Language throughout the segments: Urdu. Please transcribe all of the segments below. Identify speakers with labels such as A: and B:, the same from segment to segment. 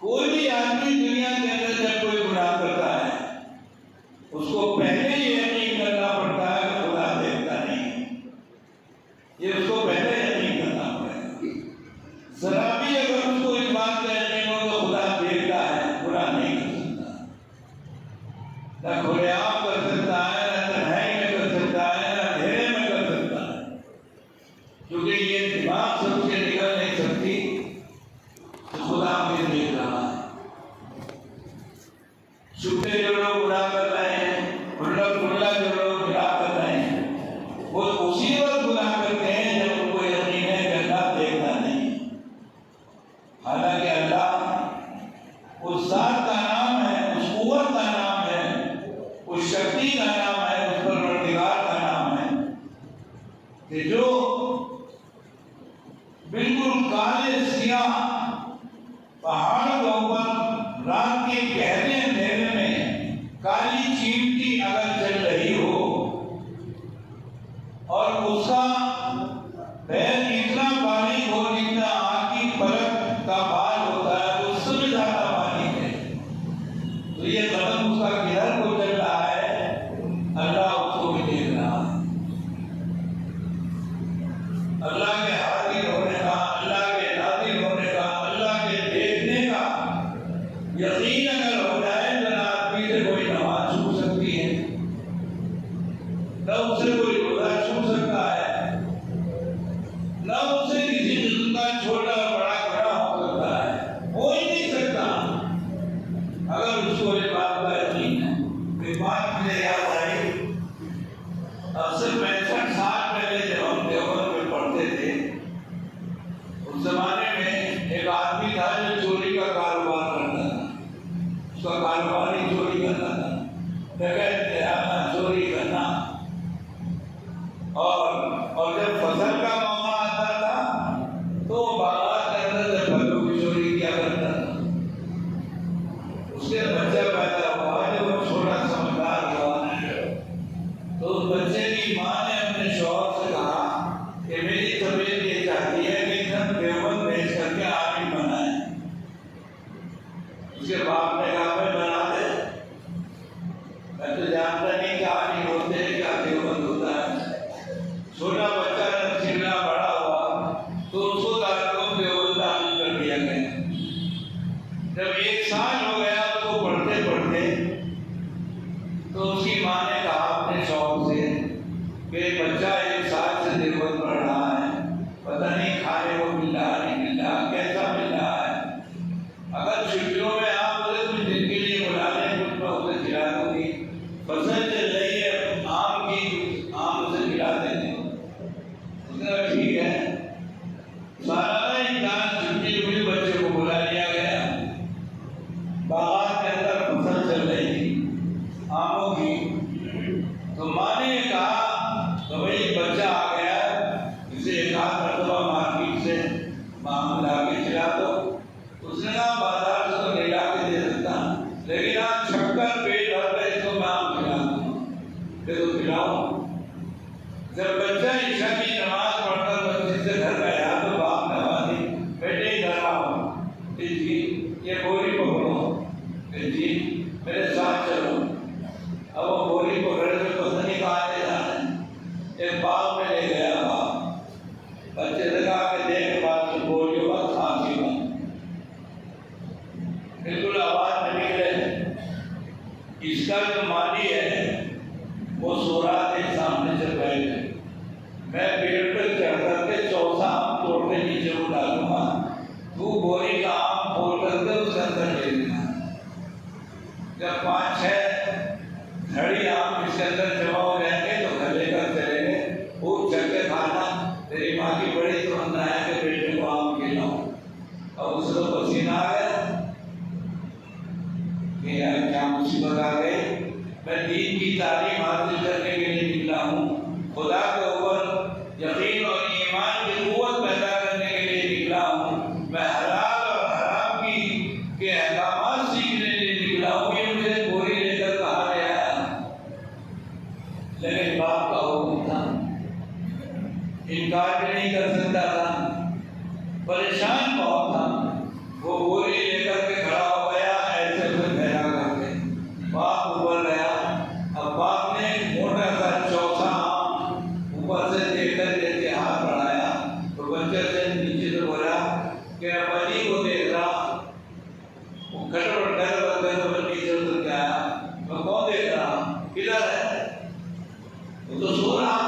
A: کوئی بھی آدمی دنیا کے اندر جب کوئی گناہ کرتا ہے اس کو پہلے یہ یقین کرنا پڑتا ہے کہ خدا دیکھتا نہیں، یہ اس کو پہلے یقین کرنا پڑے گا۔ ذرا بھی اگر اس کو اس بات کا یقین ہو تو خدا دیکھتا ہے، گناہ نہیں کر سکتا، نہ کھلے عام کر سکتا ہے، نہ تنہائی میں کر سکتا ہے، نہ اندھیرے میں کر سکتا ہے، کیونکہ یہ دماغ سب سے نکل نہیں سکتی تو خدا بھی دیکھ رہا ہے۔ چھپے جو لوگ گناہ کر رہے ہیں، کھلا جو لوگ گناہ کر رہے ہیں، وہ اسی وقت گناہ کرتے ہیں جب ان کو یقین ہے کہ اللہ دیکھتا نہیں۔ حالانکہ اللہ اس ذات کا نام ہے، اس قوت کا نام ہے، اس شکتی کا نام ہے، اس پروردگار کا نام ہے کہ جو بالکل کالے سیاہ پہاڑ کے اوپر رات کے گہرے اندھیرے میں کالی چیمٹی اگر چل رہی ہو اور اس کا پیر اتنا باریک ہو جتنا آنکھ کی پلک کا بال ہوتا ہے تو اس سے بھی زیادہ باریک ہے، تو یہ قدم اس کا کدھر کو چل رہا ہے اللہ اس کو بھی دیکھ رہا ہے۔ اللہ کے حاضر ہونے کا، اللہ کے نازل ہونے کا، اللہ کے دیکھنے کا یقین اگر ہو جائے تو نہ آدمی سے کوئی نماز چھوٹ سکتی ہے، نہ اس سے کوئی روزہ چھوٹ سکتا ہے، نہ اس سے کسی قسم کا چھوٹا بڑا گناہ ہو سکتا ہے، ہو ہی نہیں سکتا اگر اس کو یہ بات کا یقین ہے۔ ایک بات مجھے یاد آئی، اکثر 65 سال پہلے جب ہم دیوبند میں پڑھتے تھے اس زمانے میں ایک آدمی تھا جو چوری کا کاروبار کرتا تھا، اس کا کاروبار ہی چوری کرنا تھا، ڈکیت آنا، چوری کرنا، اور جب فصل کا موقع آتا تھا تو وہ باغات کے اندر سے پھلوں کی چوری کیا کرتا تھا۔ اس کے بچہ پیدا ہوا، جب وہ چھوٹا سمجھدار ہوا تو اس بچے کی ماں نے اپنے شوہر سے کہا کہ میری طبیعت یہ چاہتی ہے کہ ہم دیوبند بھیج کر کے عالم بنائیں۔ اس کے باپ نے کہا میں بنا دے، میں تو جانتا نہیں کہ عالم ہوتے ہیں کیا دیوبند ہوتا ہے۔ چھوٹا بچہ جب سننا بڑا ہوا تو اس کو دارالعلوم دیوبند داخل کر دیا گیا۔ جب 1 سال ہو گیا اس کو پڑھتے پڑھتے تو اس کی ماں نے کہا اپنے شوہر سے کہ بچہ 1 سال سے دیوبند پڑھ رہا ہے، پتہ نہیں کھانے کو مل رہا نہیں مل رہا، کیسا مل رہا ہے، اگر چھٹیوں میں آپ اسے کچھ دن کے لیے بلا لیں کچھ میں اسے کھلا دوں گی، فصل چل رہی ہے آم کی، آم اسے کھلا دیں گے۔ اس نے کہا ٹھیک ہے۔ سالانہ امتحان چھٹی ہوئی، بچے کو بلا لیا گیا، باغات کے اندر فصل چل رہی تھی آموں کی، تو ماں نے کہا تو بھائی بچہ آ گیا اسے ایک آدھ مرتبہ مارکیٹ سے آم لا کے کھلا دو۔ اس نے کہا بازار سے تو نہیں لا کے دے سکتا، لیکن آپ چھپ کر پیٹ بھر کر اس کو میں آم کھلا دوں، کہ تو کھلاؤں۔ جب بچہ عشاء کی نماز پڑھ کر مسجد سے گھر گیا تو باپ نے کہا بیٹے ادھر آؤ، جی یہ بوری پکڑو، جی میرے ساتھ چلو۔ اب وہ بوری پکڑے تو پتہ نہیں کہاں لے جانا ہے، ایک باغ میں لے گیا باپ، بچے سے کہا کہ دیکھ بات کی بوریوں کا کھانسی بات، بالکل آواز نہ نکلے۔ اس کا جو مالی ہے وہ سو رہا تھا سامنے سے بیٹھے، میں پیڑ پہ چڑھ کر کے چوسا آم توڑ کے نیچے اٹھا دوں گا، تو بوری کا آم پھوڑ کر کے اس کے اندر لے لینا۔ جب 5-6 گھڑی آم اس کے اندر جمع ہو جائیں گے تو گھر لے کر چلیں گے، خوب چل کے کھانا، تیری ماں کی بڑی تمنا ہے کہ بیٹے کو آم کھلاؤں۔ اب اس کو پسینہ آ گیا کہ یار کیا مصیبت آ گئی، میں دین کی تعلیم حاصل کرنے کے لیے نکلا ہوں، خدا کے اوپر یقین اور ایمان کی قوت پیدا کرنے کے لیے نکلا ہوں، میں حلال اور حرام کے احکامات سیکھنے کے لیے نکلا ہوں، یہ مجھے بوری لے کر کہا لے آیا۔ لیکن باپ کا حکم تھا، انکار بھی نہیں کر سکتا تھا، پریشان بہت تھا۔ وہ بوری لے کر کے کھڑا ہو گیا، ایسے اسے پھیلا کر کے باپ اوپر گیا۔ اب باپ نے موٹا سا چوسا اوپر سے دیکھ کر جیسے ہاتھ بڑھایا تو بچے سے نیچے سے بولا کہ ابا جی کو دیکھ رہا، وہ کھٹپٹ کر بچے سے نیچے اتر کے آیا، میں کون دیکھ رہا، کدھر ہے، وہ تو سو رہا۔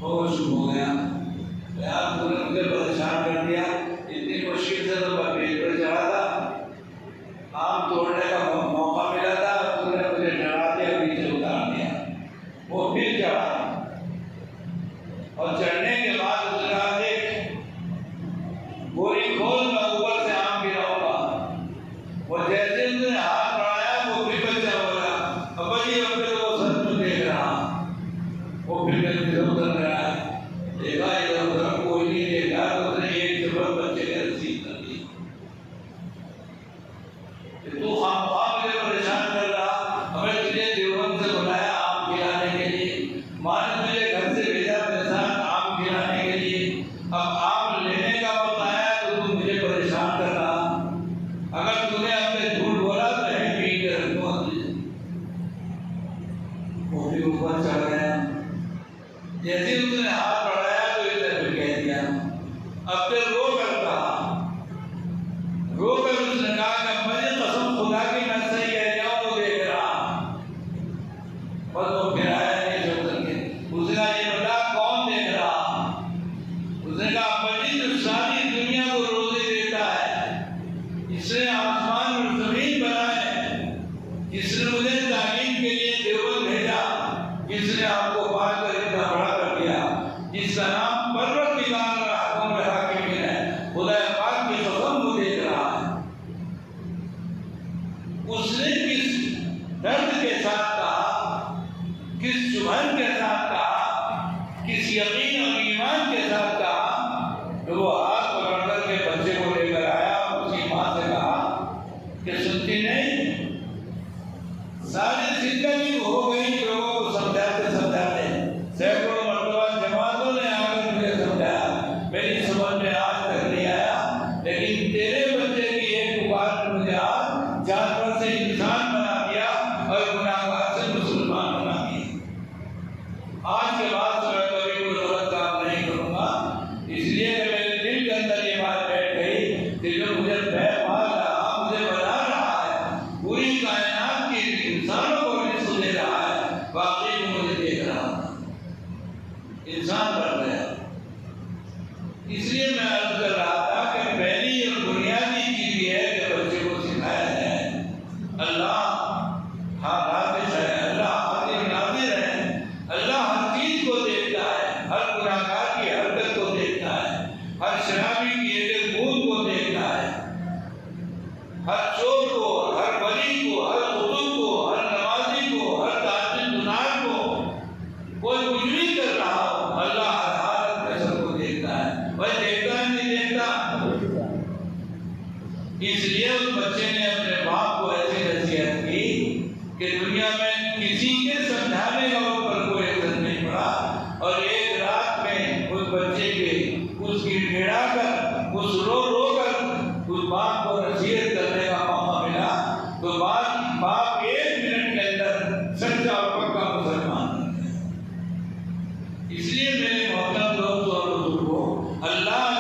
A: وہ شروع ہو گیا، یار تو نے مجھے پریشان کر دیا، اتنی مشکل سے تو بکری پر چڑھا تھا، آم توڑنے کا موقع ملا تھا، تو نے مجھے ڈرا دیا، نیچے اتار دیا۔ وہ پھر چڑھا اور چڑھنے کے بعد اس نے کہا دیکھ بوری کھول، میں اوپر سے آم گراؤں گا۔ وہ جیسے اس نے ہاتھ بڑھایا وہ پھر بچہ بولا ابا جی اب پھر وہ سر میں دیکھ رہا، وہ پھر میرے ادھر رہا ہے، دیکھا ادھر ادھر کوئی نہیں دیکھا، تو اس نے ایک جبر بچے کے رسید کر دی کہ تو خواہ مجھے پریشان کر رہا، ہمیں تجھے دیوبند سے بلایا آم کھلانے کے لیے، ماں نے تجھے گھر سے بھیجا اپنے ساتھ آم کھلانے کے لیے، اب آم لینے کا وقت آیا تو تم مجھے پریشان کر رہا، اگر تم نے اپنے جھوٹ بولا تو ہے پی کے رکھوں گا تجھے۔ وہ بھی اوپر چڑھ گیا، جیسے اس نے ہاتھ بڑھایا تو اس نے پھر کہہ دیا اب پھر رو کر کہا، رو کر اس نے کہا کہ مجھے قسم خدا کی میں صحیح کہہ رہا ہوں، وہ دیکھ رہا۔ بس وہ پھر آیا نہیں چھوڑ کر کے، اس نے کہا یہ بتا کون دیکھ رہا؟ اس نے کہا ابا جی جو ساری دنیا کو روزی دیتا ہے، جس نے آسمان اور زمین بنائے، جس نے مجھے تعلیم کے لیے دیوبند بھیجا، جس نے آپ کو پال کر اتنا بڑا کر دیا، جس کا نام پروردگار الحکم الحاکمین ہے، خدا پاک کی قسم وہ دیکھ رہا ہے۔ اس نے کس درد کے ساتھ کہا، کس چبھن کے ساتھ کہا، کس یقین اور ایمان کے ساتھ کہا کہ وہ ہاتھ پکڑ کر کے بچے کو لے کر آیا اور اسی ماں سے کہا کہ سنتی نہیں، ساری زندگی ہو گئی لوگوں کو سمجھاتے سمجھاتے، سینکڑوں مرتبہ جماعتوں نے آ کر مجھے سمجھایا، میری سمجھ میں آج تک نہیں آیا، لیکن تیرے بچے کی ایک پکار نے مجھے آج جانور سے انسان بنا دیا اور گناہگار سے مسلمان بنا دیا۔ آج کے بعد سے میں کبھی کوئی غلط کام نہیں کروں گا، اس لیے کہ میرے دل کے اندر یہ بات بیٹھ گئی کہ جو مجھے بے پال رہا، مجھے بنا رہا ہے، پوری کائنات کی انسانوں کو رزق دے رہا ہے، واقعی وہ مجھے دیکھ رہا تھا، انسان بن گیا۔ اس لیے میں عرض کر رہا تھا کہ پہلی اور بنیادی چیز یہ ہے کہ بچے کو سکھایا جائے اللہ حافظ ہے، اللہ حاضر ناظر ہے، اللہ ہر چیز کو دیکھتا ہے، ہر گناہگار کی حرکت کو دیکھتا ہے، ہر شرابی کی ایک بوند کو دیکھتا ہے، ہر چور کو، ہر ولی کو، ہر قطب کو، ہر نمازی کو، ہر تاجر گناہ کو، کوئی کچھ بھی کر رہا ہو، اللہ ہر حالت میں سب کو دیکھتا ہے۔ بھائی دیکھتا ہے نہیں دیکھتا؟ اس لیے اس بچے نے اپنے باپ کو ایسی نصیحت کی کہ دنیا میں کسی کے سمجھانے کا اس پر کوئی اثر نہیں پڑا، اور ایک رات میں اس بچے کے اس کی گڑا کر، اس رو رو کر اس باپ کو نصیحت کرنے کا موقع ملا، تو باپ ایک منٹ کے اندر سچا اور پکا مسلمان بن گیا۔ اس لیے میرے محترم دوستوں اور بزرگوں، اللہ